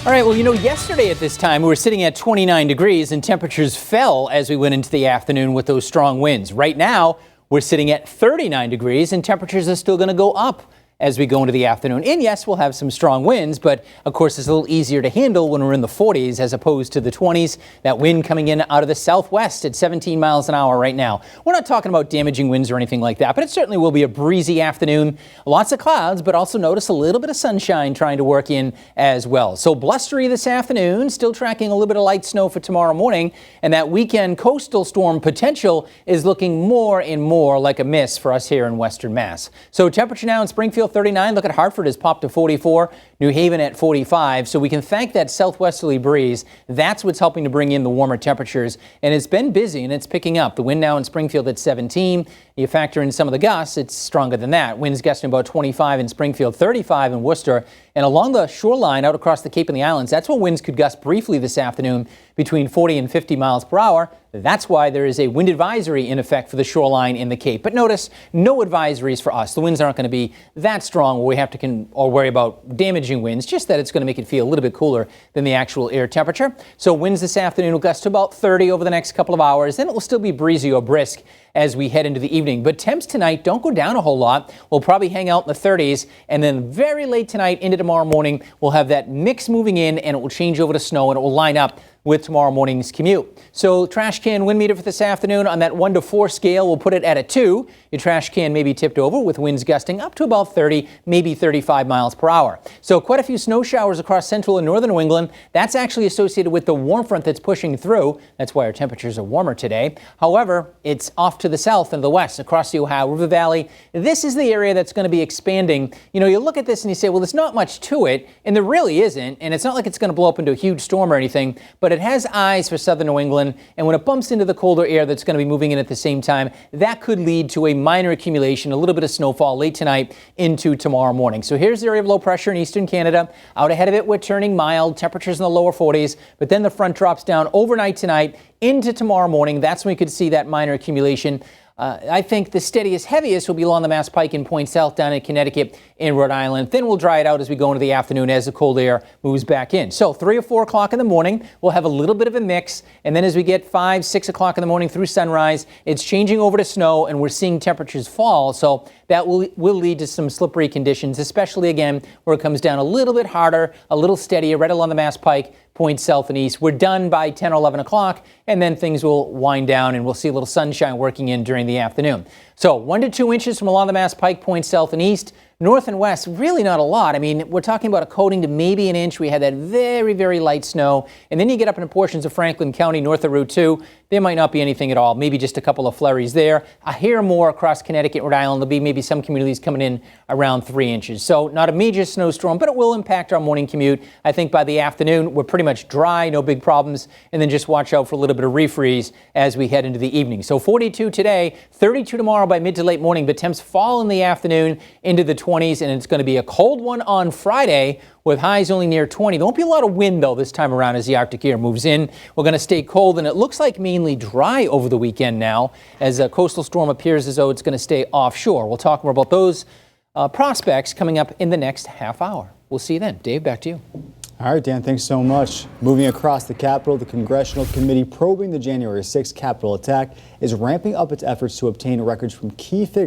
All right, well, yesterday at this time we were sitting at 29 degrees and temperatures fell as we went into the afternoon with those strong winds. Right now, we're sitting at 39 degrees and temperatures are still going to go up as we go into the afternoon. And yes, we'll have some strong winds, but of course it's a little easier to handle when we're in the 40s as opposed to the 20s. That wind coming in out of the southwest at 17 miles an hour right now. We're not talking about damaging winds or anything like that, but it certainly will be a breezy afternoon. Lots of clouds, but also notice a little bit of sunshine trying to work in as well. So blustery this afternoon, still tracking a little bit of light snow for tomorrow morning, and that weekend coastal storm potential is looking more and more like a miss for us here in Western Mass. So temperature now in Springfield 39. Look at Hartford has popped to 44. New Haven at 45. So we can thank that southwesterly breeze. That's what's helping to bring in the warmer temperatures. And it's been busy and it's picking up. The wind now in Springfield at 17. You factor in some of the gusts, it's stronger than that. Winds gusting about 25 in Springfield, 35 in Worcester. And along the shoreline out across the Cape and the Islands, that's where winds could gust briefly this afternoon between 40 and 50 miles per hour. That's why there is a wind advisory in effect for the shoreline in the Cape. But notice, no advisories for us. The winds aren't going to be that strong where we have to worry about damaging winds, just that it's going to make it feel a little bit cooler than the actual air temperature. So winds this afternoon will gust to about 30 over the next couple of hours. Then it will still be breezy or brisk as we head into the evening. But temps tonight don't go down a whole lot. We'll probably hang out in the 30s. And then very late tonight into tomorrow morning, we'll have that mix moving in and it will change over to snow and it will line up with tomorrow morning's commute. So trash can wind meter for this afternoon on that 1 to 4 scale, we'll put it at a 2. Your trash can may be tipped over with winds gusting up to about 30, maybe 35 miles per hour. So quite a few snow showers across central and northern New England. That's actually associated with the warm front that's pushing through. That's why our temperatures are warmer today. However, it's off to the south and the west across the Ohio River Valley. This is the area that's going to be expanding. You look at this and you say, well, there's not much to it, and there really isn't. And it's not like it's going to blow up into a huge storm or anything, but it has eyes for southern New England, and when it bumps into the colder air that's going to be moving in at the same time, that could lead to a minor accumulation, a little bit of snowfall late tonight into tomorrow morning. So here's the area of low pressure in eastern Canada. Out ahead of it, we're turning mild, temperatures in the lower 40s, but then the front drops down overnight tonight into tomorrow morning. That's when we could see that minor accumulation. I think the steadiest, heaviest will be along the Mass Pike and Point South down in Connecticut and Rhode Island. Then we'll dry it out as we go into the afternoon as the cold air moves back in. So 3 or 4 o'clock in the morning, we'll have a little bit of a mix. And then as we get 5, 6 o'clock in the morning through sunrise, it's changing over to snow and we're seeing temperatures fall. So that will lead to some slippery conditions, especially again where it comes down a little bit harder, a little steadier right along the Mass Pike, Point south and east. We're done by 10 or 11 o'clock, and then things will wind down and we'll see a little sunshine working in during the afternoon. So 1 to 2 inches from along the Mass Pike, Point south and east. North and west, really not a lot. I mean, we're talking about a coating to maybe an inch. We had that very, very light snow. And then you get up into portions of Franklin County, north of Route 2. There might not be anything at all, maybe just a couple of flurries there. I hear more across Connecticut, Rhode Island. There'll be maybe some communities coming in around 3 inches. So not a major snowstorm, but it will impact our morning commute. I think by the afternoon, we're pretty much dry, no big problems. And then just watch out for a little bit of refreeze as we head into the evening. So 42 today, 32 tomorrow by mid to late morning, but temps fall in the afternoon into the 20s, and it's going to be a cold one on Friday with highs only near 20. There won't be a lot of wind, though, this time around as the Arctic air moves in. We're going to stay cold, and it looks like mainly dry over the weekend now as a coastal storm appears as though it's going to stay offshore. We'll talk more about those prospects coming up in the next half hour. We'll see you then. Dave, back to you. All right, Dan, thanks so much. Moving across the Capitol, the Congressional Committee probing the January 6th Capitol attack is ramping up its efforts to obtain records from key figures